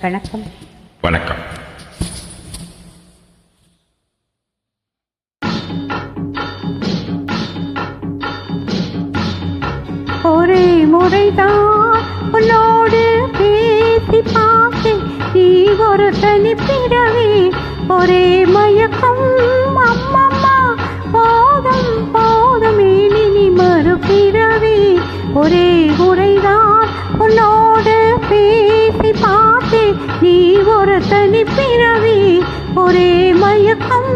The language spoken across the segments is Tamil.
வணக்கம். வணக்கம். ஒரே முறைதான் உன்னோடு பேசி பார்த்தேன், நீ ஒரு தனிப்பிடவே ஒரே மயக்கம். அம்மம்மா போதும் போதும் இனி மறுபிறவி. ஒரே முறைதான் உன்னோடு பேசி பார்த்தேன், நீ ஒரு தனிப்பிறவி ஒரே மயக்கம்.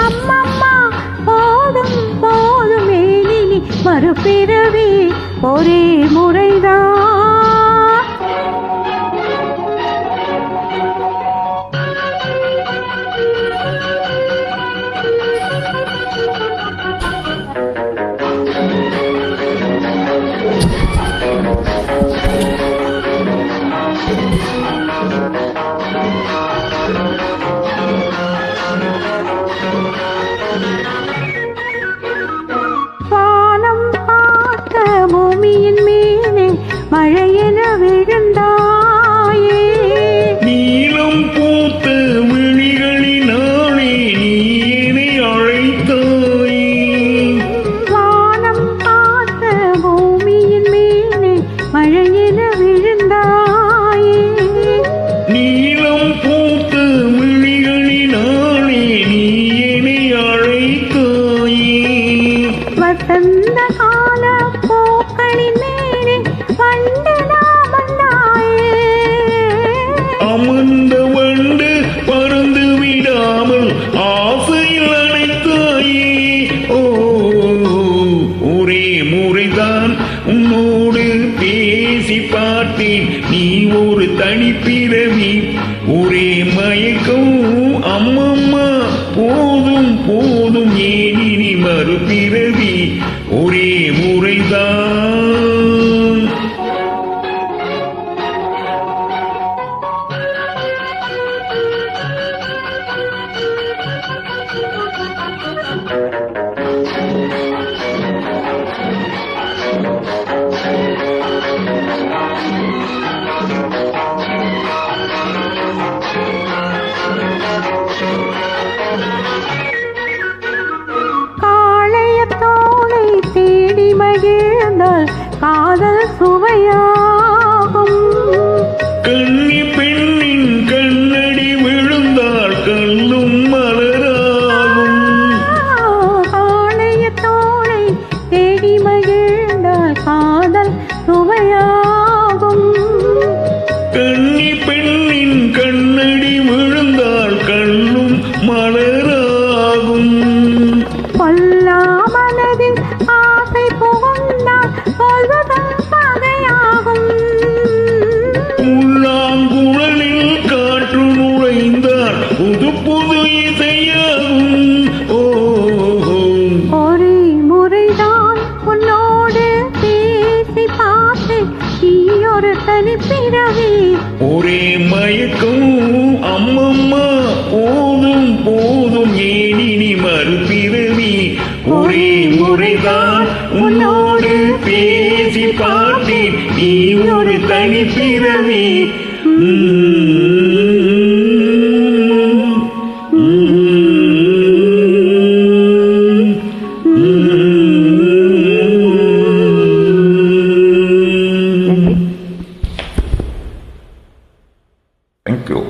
அம்மம்மா போதும் போதும் இனி மறுபிறவி ஒரே முறைதான். வானம் பார்த்த பூமியின் மேலே மழையென விழுந்தாயே, நீலம் பூத்த விழிகளினாலே நீ என்னை அழைத்தாயே. வானம் பார்த்த பூமியின் மேலே மழையென விழுந்தாயே, நீலம் பூத்த விழிகளினாலே நீ என்னை அழைத்தாயே. வசந்த கால பூக்களின் மேலே வண்டனா வந்தாயே, அமர்ந்த வண்டு பறந்து விடாமல் ஆசையில் அணைத்தாயே. ஓ, ஒரே முறைதான் உன்னோடு பேசி பார்த்தேன், நீ ஒரு தனிப்பிறவி ஒரே மயக்கம். அம்மம்மா போதும் போதும் ஏனி மறுபிறவி ஒரே முறைதான். காளையத்தோளை தேடி மகிழ்ந்தால் காதல் சுவையாகும். கன்னி பெண்ணின் கண்ணடி விழுந்தால் கல்லும் மலராகும். காளையத்தோளை தேடி மகிழ்ந்தால் காதல் சுவையாகும். கன்னி பெண்ணின் கண்ணடி விழுந்தால் கல்லும் மலராகும். கொல்லா மனதில் ஆசை புகுந்தால் கொல்வதன் பகையாகும். உள்ளாங்குழலில் காற்று நுழைந்தால் புது புது இசையாகும். ஓ, ஒரே முறைதான் உன்னோடு பேசி பார்த்தேன், நீ ஒரு தனிப்பிறவி ஒரே மயக்கம். அம்மம்மா போதும் போதும் ஏனி மறுபிறவி ஒரே முறைதான் உன்னோடு பேசி பார்த்தேன், நீ ஒரு தனிப்பிறவி. Thank you.